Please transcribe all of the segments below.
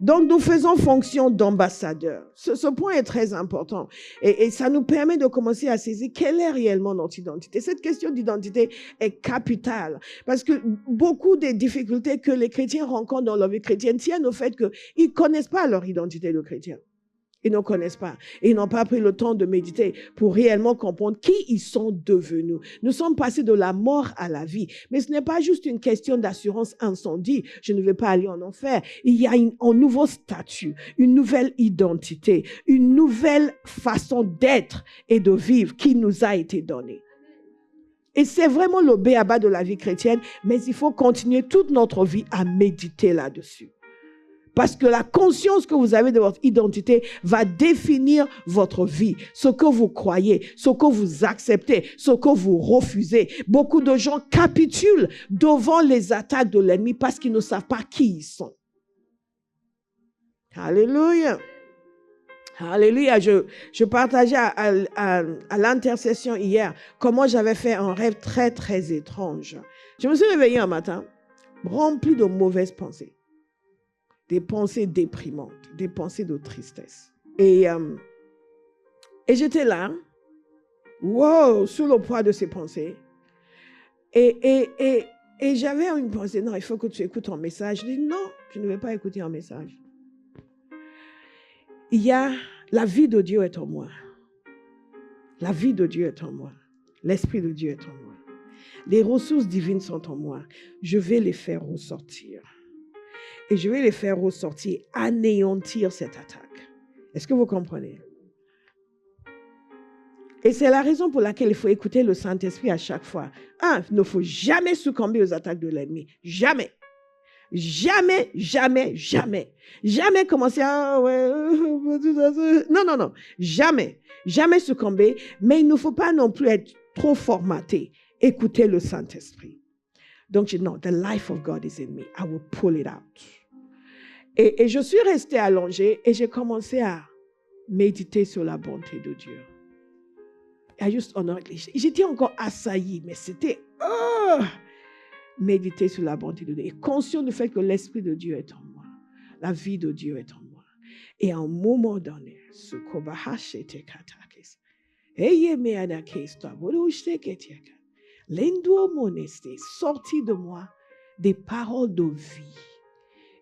Donc, nous faisons fonction d'ambassadeur. Ce point est très important. Et ça nous permet de commencer à saisir quelle est réellement notre identité. Cette question d'identité est capitale. Parce que beaucoup des difficultés que les chrétiens rencontrent dans leur vie chrétienne tiennent au fait qu'ils ne connaissent pas leur identité de chrétien. Ils ne connaissent pas. Ils n'ont pas pris le temps de méditer pour réellement comprendre qui ils sont devenus. Nous sommes passés de la mort à la vie. Mais ce n'est pas juste une question d'assurance incendie. Je ne vais pas aller en enfer. Il y a un nouveau statut, une nouvelle identité, une nouvelle façon d'être et de vivre qui nous a été donnée. Et c'est vraiment le b.a.-ba de la vie chrétienne, mais il faut continuer toute notre vie à méditer là-dessus. Parce que la conscience que vous avez de votre identité va définir votre vie, ce que vous croyez, ce que vous acceptez, ce que vous refusez. Beaucoup de gens capitulent devant les attaques de l'ennemi parce qu'ils ne savent pas qui ils sont. Alléluia. Alléluia. Je partageais à l'intercession hier comment j'avais fait un rêve très, très étrange. Je me suis réveillée un matin rempli de mauvaises pensées. Des pensées déprimantes, des pensées de tristesse. Et j'étais là, wow, sous le poids de ces pensées. Et j'avais une pensée, non, il faut que tu écoutes un message. Je dis, non, je ne vais pas écouter un message. Il y a, la vie de Dieu est en moi. La vie de Dieu est en moi. L'Esprit de Dieu est en moi. Les ressources divines sont en moi. Je vais les faire ressortir. Et je vais les faire ressortir, anéantir cette attaque. Est-ce que vous comprenez? Et c'est la raison pour laquelle il faut écouter le Saint-Esprit à chaque fois. Il ne faut jamais succomber aux attaques de l'ennemi. Jamais. Jamais, jamais, jamais. Jamais commencer à... Non. Jamais. Jamais succomber. Mais il ne faut pas non plus être trop formaté. Écoutez le Saint-Esprit. Donc, je dis, non, the life of God is in me. I will pull it out. Et je suis restée allongée et j'ai commencé à méditer sur la bonté de Dieu. J'étais encore assaillie, mais c'était méditer sur la bonté de Dieu. Et conscient du fait que l'Esprit de Dieu est en moi. La vie de Dieu est en moi. Et à un moment donné, sorti de moi des paroles de vie.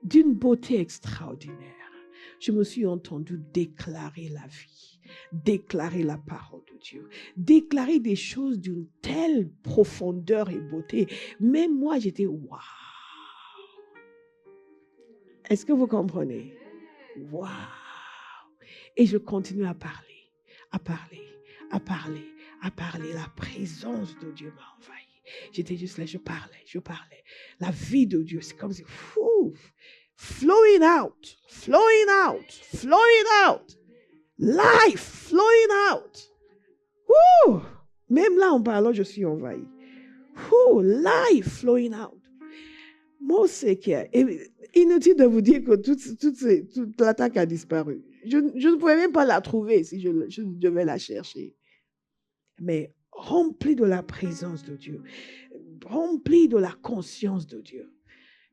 D'une beauté extraordinaire. Je me suis entendue déclarer la vie, déclarer la parole de Dieu, déclarer des choses d'une telle profondeur et beauté. Même moi, j'étais waouh. Est-ce que vous comprenez? Waouh. Et je continue à parler, à parler, à parler, à parler. La présence de Dieu m'a envahi. J'étais juste là, je parlais. La vie de Dieu, c'est comme si, flowing out. Life flowing out. Même là, en parlant, je suis envahi. Life flowing out. Moi, c'est inutile de vous dire que toute l'attaque a disparu. Je ne pouvais même pas la trouver si je devais la chercher. Mais rempli de la présence de Dieu, rempli de la conscience de Dieu.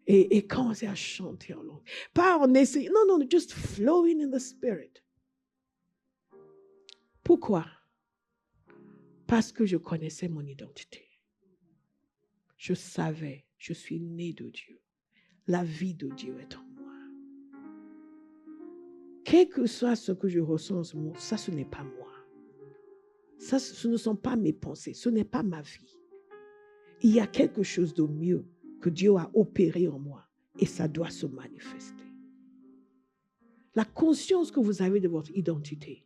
Et commencer à chanter en langue. Pas en essayant, non, just flowing in the spirit. Pourquoi? Parce que je connaissais mon identité. Je savais, je suis né de Dieu. La vie de Dieu est en moi. Quel que soit ce que je ressens en ce moment, ça, ce n'est pas moi. Ça, ce ne sont pas mes pensées, ce n'est pas ma vie. Il y a quelque chose de mieux que Dieu a opéré en moi et ça doit se manifester. La conscience que vous avez de votre identité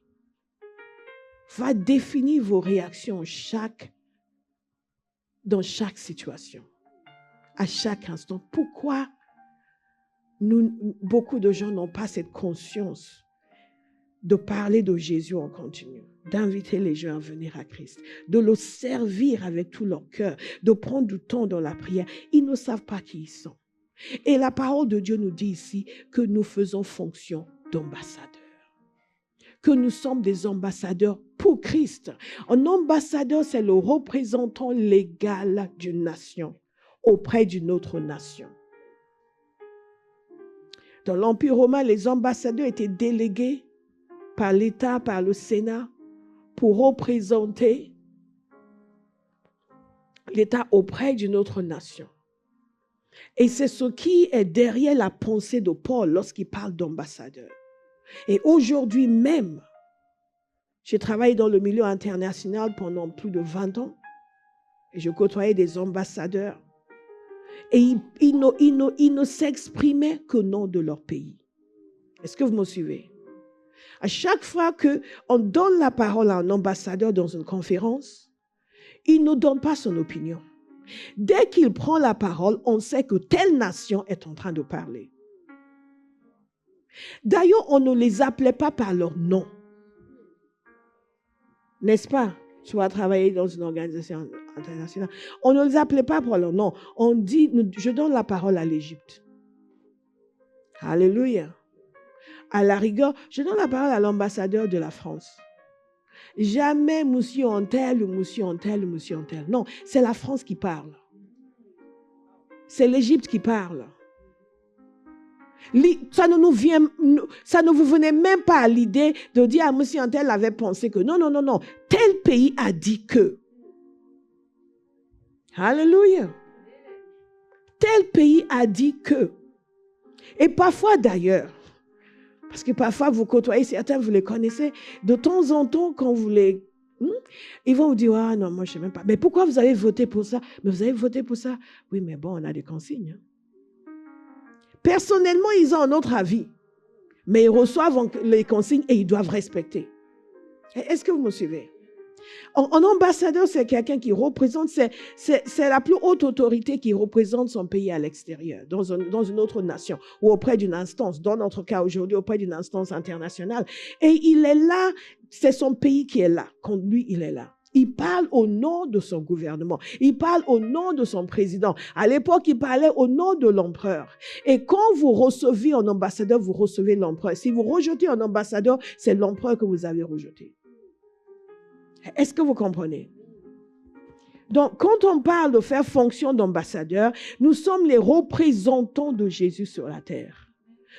va définir vos réactions dans chaque situation, à chaque instant. Pourquoi beaucoup de gens n'ont pas cette conscience de parler de Jésus en continu, d'inviter les gens à venir à Christ, de le servir avec tout leur cœur, de prendre du temps dans la prière. Ils ne savent pas qui ils sont. Et la parole de Dieu nous dit ici que nous faisons fonction d'ambassadeurs. Que nous sommes des ambassadeurs pour Christ. Un ambassadeur, c'est le représentant légal d'une nation auprès d'une autre nation. Dans l'Empire romain, les ambassadeurs étaient délégués par l'État, par le Sénat, pour représenter l'État auprès d'une autre nation. Et c'est ce qui est derrière la pensée de Paul lorsqu'il parle d'ambassadeur. Et aujourd'hui même, j'ai travaillé dans le milieu international pendant plus de 20 ans et je côtoyais des ambassadeurs et ils ne s'exprimaient qu'au nom de leur pays. Est-ce que vous me suivez? À chaque fois qu'on donne la parole à un ambassadeur dans une conférence, il ne donne pas son opinion. Dès qu'il prend la parole, on sait que telle nation est en train de parler. D'ailleurs, on ne les appelait pas par leur nom. N'est-ce pas? Tu vas travailler dans une organisation internationale. On ne les appelait pas par leur nom. On dit, je donne la parole à l'Égypte. Alléluia. À la rigueur, je donne la parole à l'ambassadeur de la France. Jamais monsieur en tel, ou monsieur en tel, ou monsieur en tel. Non, c'est la France qui parle. C'est l'Égypte qui parle. Ça ne vous venait même pas à l'idée de dire à monsieur en tel avait pensé que non. Tel pays a dit que. Alléluia. Tel pays a dit que. Et parfois d'ailleurs, parce que parfois vous côtoyez certains, vous les connaissez, de temps en temps quand vous les... ils vont vous dire, ah non, moi je ne sais même pas. Mais pourquoi vous avez voté pour ça? Mais vous avez voté pour ça? Oui, mais bon, on a des consignes. Personnellement, ils ont un autre avis. Mais ils reçoivent les consignes et ils doivent respecter. Est-ce que vous me suivez? Un ambassadeur, c'est quelqu'un qui représente, c'est la plus haute autorité qui représente son pays à l'extérieur, dans une autre nation ou auprès d'une instance, dans notre cas aujourd'hui, auprès d'une instance internationale. Et il est là, c'est son pays qui est là, quand lui, il est là. Il parle au nom de son gouvernement. Il parle au nom de son président. À l'époque, il parlait au nom de l'empereur. Et quand vous recevez un ambassadeur, vous recevez l'empereur. Si vous rejetez un ambassadeur, c'est l'empereur que vous avez rejeté. Est-ce que vous comprenez? Donc, quand on parle de faire fonction d'ambassadeur, nous sommes les représentants de Jésus sur la terre.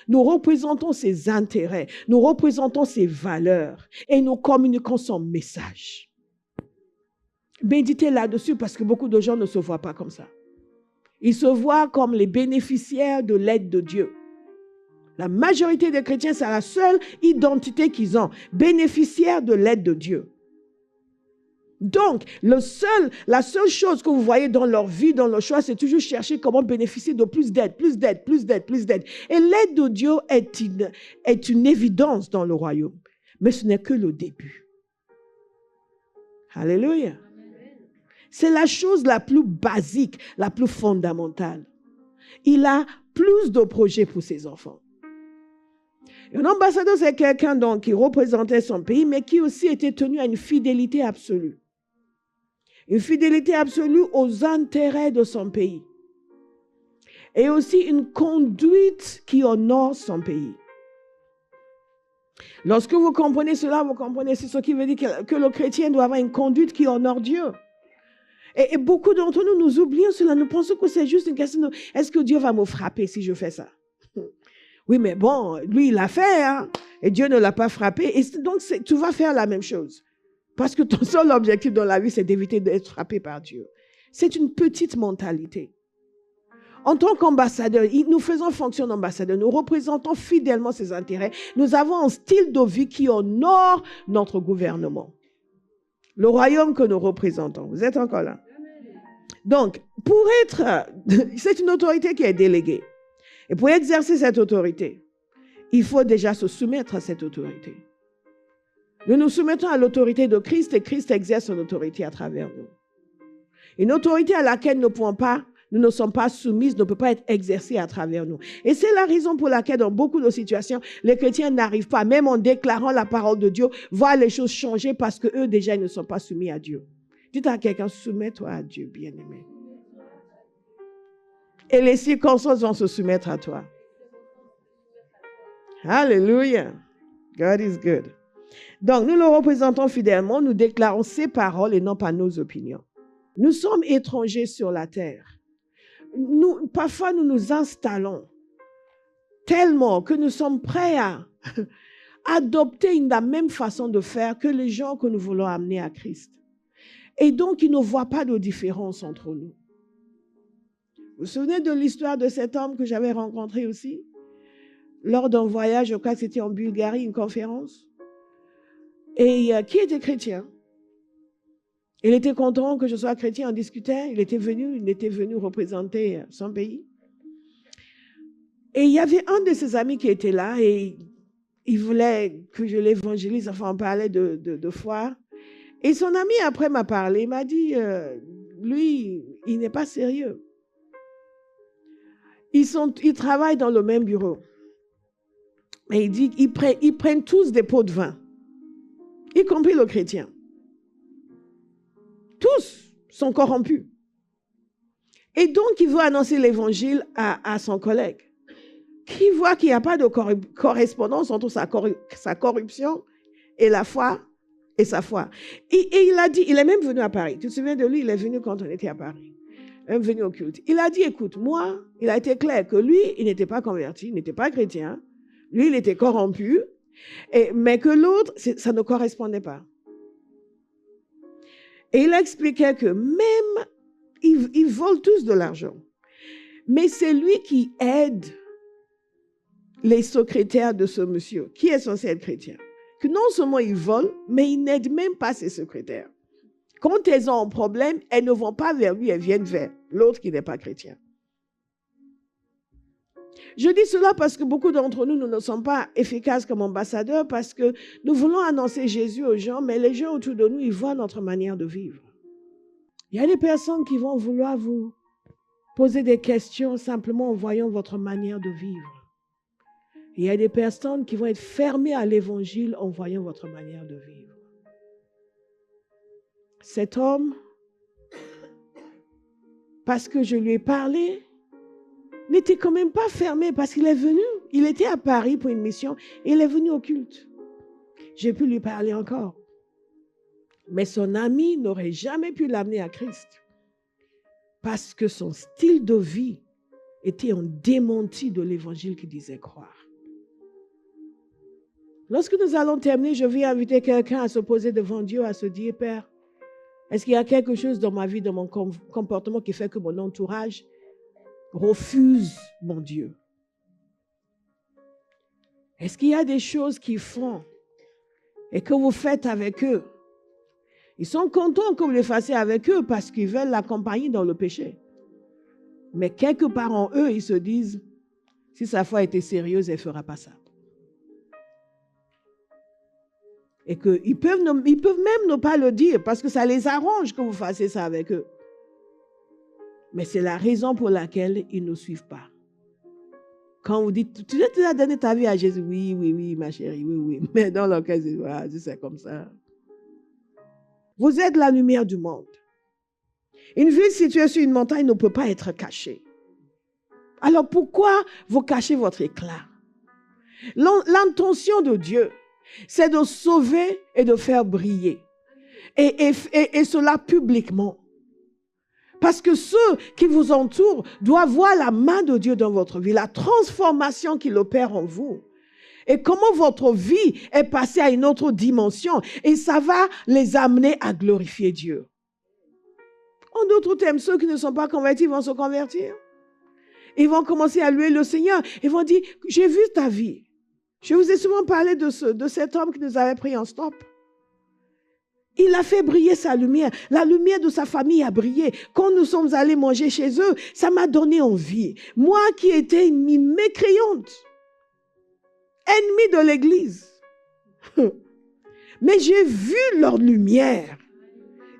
Nous représentons ses intérêts, nous représentons ses valeurs et nous communiquons son message. Méditez là-dessus parce que beaucoup de gens ne se voient pas comme ça. Ils se voient comme les bénéficiaires de l'aide de Dieu. La majorité des chrétiens, c'est la seule identité qu'ils ont, bénéficiaires de l'aide de Dieu. Donc, la seule chose que vous voyez dans leur vie, dans leur choix, c'est toujours chercher comment bénéficier de plus d'aide. Et l'aide de Dieu est une évidence dans le royaume. Mais ce n'est que le début. Alléluia. C'est la chose la plus basique, la plus fondamentale. Il a plus de projets pour ses enfants. Un ambassadeur, c'est quelqu'un donc qui représentait son pays, mais qui aussi était tenu à une fidélité absolue. Une fidélité absolue aux intérêts de son pays. Et aussi une conduite qui honore son pays. Lorsque vous comprenez cela, vous comprenez ce qui veut dire que le chrétien doit avoir une conduite qui honore Dieu. Et beaucoup d'entre nous, nous oublions cela. Nous pensons que c'est juste une question de est-ce que Dieu va me frapper si je fais ça? Oui, mais bon, lui, il l'a fait, hein, et Dieu ne l'a pas frappé. Et donc, tu vas faire la même chose. Parce que ton seul objectif dans la vie, c'est d'éviter d'être frappé par Dieu. C'est une petite mentalité. En tant qu'ambassadeur, nous faisons fonction d'ambassadeur. Nous représentons fidèlement ses intérêts. Nous avons un style de vie qui honore notre gouvernement. Le royaume que nous représentons. Vous êtes encore là? Donc, c'est une autorité qui est déléguée. Et pour exercer cette autorité, il faut déjà se soumettre à cette autorité. Nous nous soumettons à l'autorité de Christ et Christ exerce son autorité à travers nous. Une autorité à laquelle nous ne sommes pas soumises ne peut pas être exercée à travers nous. Et c'est la raison pour laquelle dans beaucoup de situations, les chrétiens n'arrivent pas, même en déclarant la parole de Dieu, voir les choses changer parce qu'eux déjà ils ne sont pas soumis à Dieu. Dites à quelqu'un, soumets-toi à Dieu, bien-aimé. Et les circonstances vont se soumettre à toi. Alléluia. God is good. Donc, nous le représentons fidèlement, nous déclarons ses paroles et non pas nos opinions. Nous sommes étrangers sur la terre. Parfois, nous nous installons tellement que nous sommes prêts à adopter la même façon de faire que les gens que nous voulons amener à Christ. Et donc, ils ne voient pas de différence entre nous. Vous vous souvenez de l'histoire de cet homme que j'avais rencontré aussi? Lors d'un voyage, je crois que c'était en Bulgarie, une conférence. Et qui était chrétien? Il était content que je sois chrétien, on discutait. Il était venu représenter son pays. Et il y avait un de ses amis qui était là et il voulait que je l'évangélise, enfin on parlait de foi. Et son ami après m'a parlé, il m'a dit, lui, il n'est pas sérieux. Ils travaillent dans le même bureau. Et il dit, ils prennent tous des pots de vin, y compris le chrétien. Tous sont corrompus. Et donc, il veut annoncer l'évangile à son collègue, qui voit qu'il n'y a pas de correspondance entre sa corruption et la foi et sa foi. Et il a dit, il est même venu à Paris. Tu te souviens de lui? Il est venu quand on était à Paris. Il est venu au culte. Il a dit, écoute, moi, il a été clair que lui, il n'était pas converti, il n'était pas chrétien. Lui, il était corrompu, mais que l'autre, ça ne correspondait pas. Et il expliquait que même, ils volent tous de l'argent. Mais c'est lui qui aide les secrétaires de ce monsieur, qui est censé être chrétien. Que non seulement ils volent, mais ils n'aident même pas ses secrétaires. Quand elles ont un problème, elles ne vont pas vers lui, elles viennent vers l'autre qui n'est pas chrétien. Je dis cela parce que beaucoup d'entre nous, nous ne sommes pas efficaces comme ambassadeurs parce que nous voulons annoncer Jésus aux gens, mais les gens autour de nous, ils voient notre manière de vivre. Il y a des personnes qui vont vouloir vous poser des questions simplement en voyant votre manière de vivre. Il y a des personnes qui vont être fermées à l'évangile en voyant votre manière de vivre. Cet homme, parce que je lui ai parlé, n'était quand même pas fermé parce qu'il est venu. Il était à Paris pour une mission et il est venu au culte. J'ai pu lui parler encore. Mais son ami n'aurait jamais pu l'amener à Christ parce que son style de vie était un démenti de l'évangile qu'il disait croire. Lorsque nous allons terminer, je vais inviter quelqu'un à se poser devant Dieu, à se dire, Père, est-ce qu'il y a quelque chose dans ma vie, dans mon comportement qui fait que mon entourage refuse mon Dieu? Est-ce qu'il y a des choses qu'ils font et que vous faites avec eux? Ils sont contents que vous les fassiez avec eux parce qu'ils veulent l'accompagner dans le péché. Mais quelque part en eux, ils se disent, si sa foi était sérieuse, elle ne fera pas ça. Et qu'ils peuvent même ne pas le dire parce que ça les arrange que vous fassiez ça avec eux. Mais c'est la raison pour laquelle ils ne suivent pas. Quand vous dites, tu as donné ta vie à Jésus, oui, oui, oui, ma chérie, oui, oui. Mais dans leur cas, c'est comme ça. Vous êtes la lumière du monde. Une ville située sur une montagne ne peut pas être cachée. Alors pourquoi vous cachez votre éclat? L'intention de Dieu, c'est de sauver et de faire briller. Et cela publiquement. Parce que ceux qui vous entourent doivent voir la main de Dieu dans votre vie, la transformation qu'il opère en vous. Et comment votre vie est passée à une autre dimension. Et ça va les amener à glorifier Dieu. En d'autres termes, ceux qui ne sont pas convertis vont se convertir. Ils vont commencer à louer le Seigneur. Ils vont dire, j'ai vu ta vie. Je vous ai souvent parlé de cet homme qui nous avait pris en stop. Il a fait briller sa lumière. La lumière de sa famille a brillé. Quand nous sommes allés manger chez eux, ça m'a donné envie. Moi qui étais une mécréante, ennemie de l'Église. Mais j'ai vu leur lumière.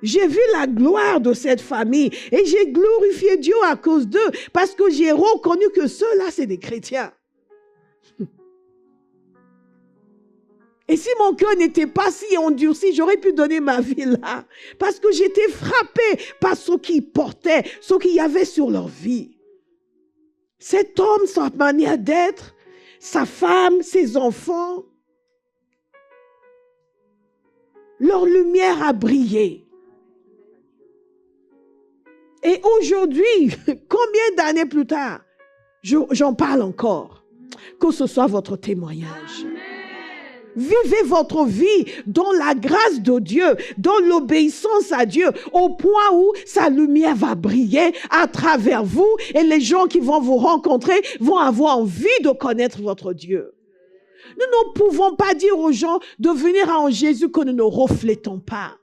J'ai vu la gloire de cette famille. Et j'ai glorifié Dieu à cause d'eux. Parce que j'ai reconnu que ceux-là, c'est des chrétiens. Et si mon cœur n'était pas si endurci, j'aurais pu donner ma vie là. Parce que j'étais frappée par ce qu'ils portaient, ce qu'il y avait sur leur vie. Cet homme, sa manière d'être, sa femme, ses enfants, leur lumière a brillé. Et aujourd'hui, combien d'années plus tard, j'en parle encore. que ce soit votre témoignage. Vivez votre vie dans la grâce de Dieu, dans l'obéissance à Dieu, au point où sa lumière va briller à travers vous et les gens qui vont vous rencontrer vont avoir envie de connaître votre Dieu. Nous ne pouvons pas dire aux gens de venir en Jésus que nous ne reflétons pas.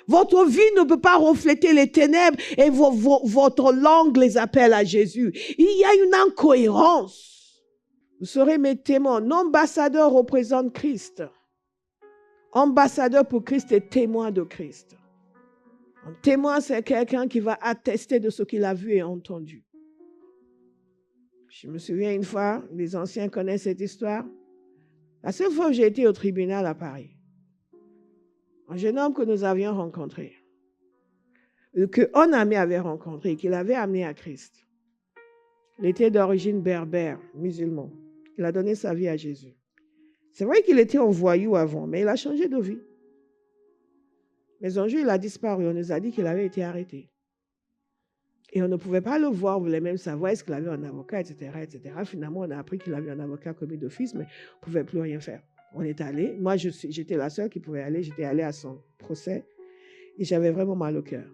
Votre vie ne peut pas refléter les ténèbres et votre langue les appelle à Jésus. Il y a une incohérence. Vous serez mes témoins. L'ambassadeur représente Christ. Ambassadeur pour Christ et témoin de Christ. Un témoin, c'est quelqu'un qui va attester de ce qu'il a vu et entendu. Je me souviens une fois, les anciens connaissent cette histoire. La seule fois où j'ai été au tribunal à Paris, un jeune homme que nous avions rencontré, qu'un ami avait rencontré, qu'il avait amené à Christ. Il était d'origine berbère, musulman. Il a donné sa vie à Jésus. C'est vrai qu'il était un voyou avant, mais il a changé de vie. Mais un jour, il a disparu. On nous a dit qu'il avait été arrêté. Et on ne pouvait pas le voir, on voulait même savoir est-ce qu'il avait un avocat, etc., etc. Finalement, on a appris qu'il avait un avocat commis d'office, mais on ne pouvait plus rien faire. On est allé. Moi, j'étais la seule qui pouvait aller. J'étais allée à son procès et j'avais vraiment mal au cœur.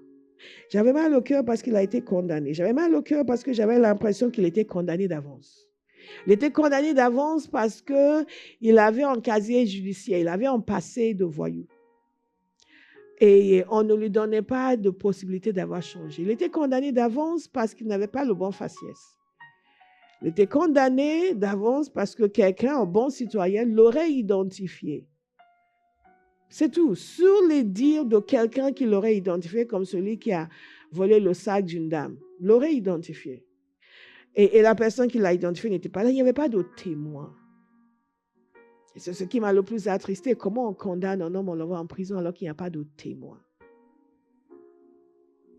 J'avais mal au cœur parce qu'il a été condamné. J'avais mal au cœur parce que j'avais l'impression qu'il était condamné d'avance. Il était condamné d'avance parce qu'il avait un casier judiciaire, il avait un passé de voyou. Et on ne lui donnait pas de possibilité d'avoir changé. Il était condamné d'avance parce qu'il n'avait pas le bon faciès. Il était condamné d'avance parce que quelqu'un, un bon citoyen, l'aurait identifié. C'est tout. Sur les dires de quelqu'un qui l'aurait identifié comme celui qui a volé le sac d'une dame, l'aurait identifié. Et la personne qui l'a identifié n'était pas là. Il n'y avait pas de témoin. Et c'est ce qui m'a le plus attristé. Comment on condamne un homme, on l'envoie en prison alors qu'il n'y a pas de témoin?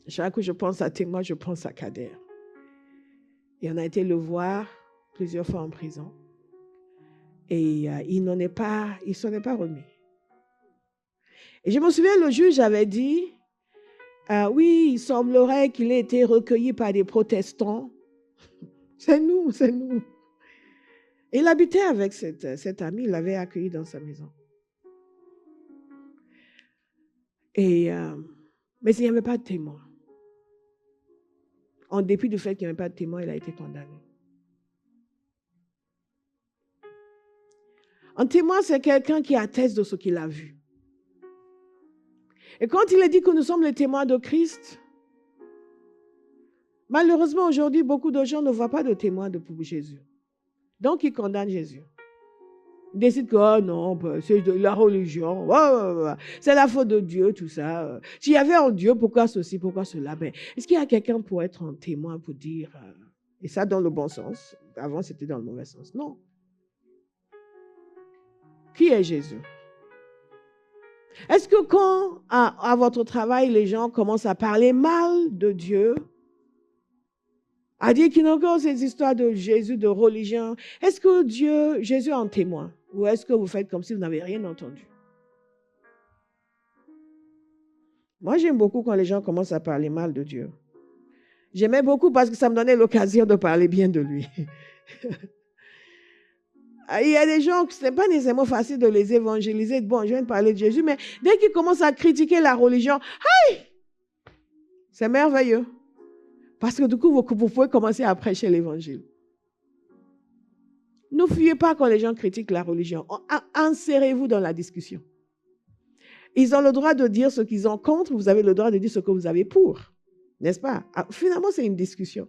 Chaque fois que je pense à témoin, je pense à Kader. Et on a été le voir plusieurs fois en prison. Et il s'en est pas remis. Et je me souviens, le juge avait dit, oui, il semblerait qu'il ait été recueilli par des protestants. C'est nous, c'est nous. Et il habitait avec cet ami, il l'avait accueilli dans sa maison. Mais il n'y avait pas de témoin. En dépit du fait qu'il n'y avait pas de témoin, il a été condamné. Un témoin, c'est quelqu'un qui atteste de ce qu'il a vu. Et quand il est dit que nous sommes les témoins de Christ, malheureusement, aujourd'hui, beaucoup de gens ne voient pas de témoins de Jésus. Donc, ils condamnent Jésus. Ils décident que, oh non, c'est de la religion, c'est la faute de Dieu, tout ça. S'il y avait un Dieu, pourquoi ceci, pourquoi cela? Mais est-ce qu'il y a quelqu'un pour être un témoin, pour dire, et ça dans le bon sens? Avant, c'était dans le mauvais sens. Non. Qui est Jésus? Est-ce que quand, à votre travail, les gens commencent à parler mal de Dieu, à dire qu'il y a encore ces histoires de Jésus, de religion, est-ce que Jésus est un témoin? Ou est-ce que vous faites comme si vous n'avez rien entendu? Moi, j'aime beaucoup quand les gens commencent à parler mal de Dieu. J'aimais beaucoup parce que ça me donnait l'occasion de parler bien de lui. Il y a des gens que ce n'est pas nécessairement facile de les évangéliser. Bon, je viens de parler de Jésus, mais dès qu'ils commencent à critiquer la religion, hey! C'est merveilleux. Parce que du coup, vous pouvez commencer à prêcher l'évangile. Ne fuyez pas quand les gens critiquent la religion. Insérez-vous dans la discussion. Ils ont le droit de dire ce qu'ils ont contre, vous avez le droit de dire ce que vous avez pour. N'est-ce pas? Finalement, c'est une discussion.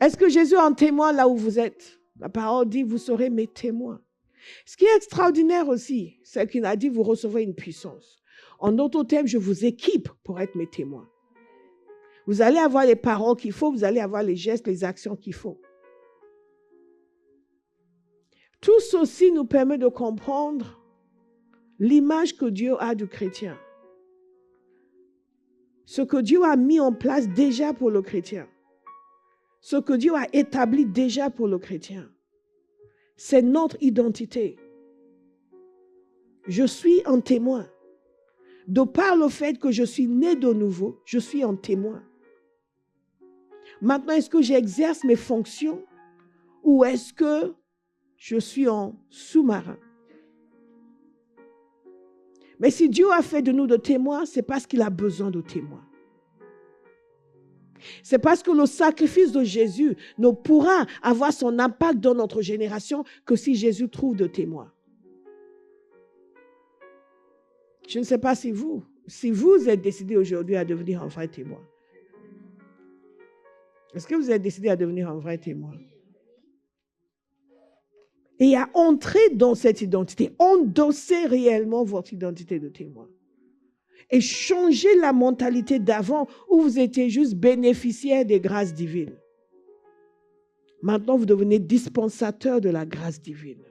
Est-ce que Jésus est un témoin là où vous êtes? La parole dit, vous serez mes témoins. Ce qui est extraordinaire aussi, c'est qu'il a dit, vous recevrez une puissance. En d'autres termes, je vous équipe pour être mes témoins. Vous allez avoir les paroles qu'il faut, vous allez avoir les gestes, les actions qu'il faut. Tout ceci nous permet de comprendre l'image que Dieu a du chrétien. Ce que Dieu a mis en place déjà pour le chrétien. Ce que Dieu a établi déjà pour le chrétien. C'est notre identité. Je suis un témoin. De par le fait que je suis né de nouveau, je suis un témoin. Maintenant, est-ce que j'exerce mes fonctions ou est-ce que je suis en sous-marin? Mais si Dieu a fait de nous des témoins, c'est parce qu'il a besoin de témoins. C'est parce que le sacrifice de Jésus ne pourra avoir son impact dans notre génération que si Jésus trouve de témoins. Je ne sais pas si vous êtes décidé aujourd'hui à devenir un vrai témoin. Est-ce que vous êtes décidé à devenir un vrai témoin? Et à entrer dans cette identité, endosser réellement votre identité de témoin. Et changer la mentalité d'avant où vous étiez juste bénéficiaire des grâces divines. Maintenant, vous devenez dispensateur de la grâce divine.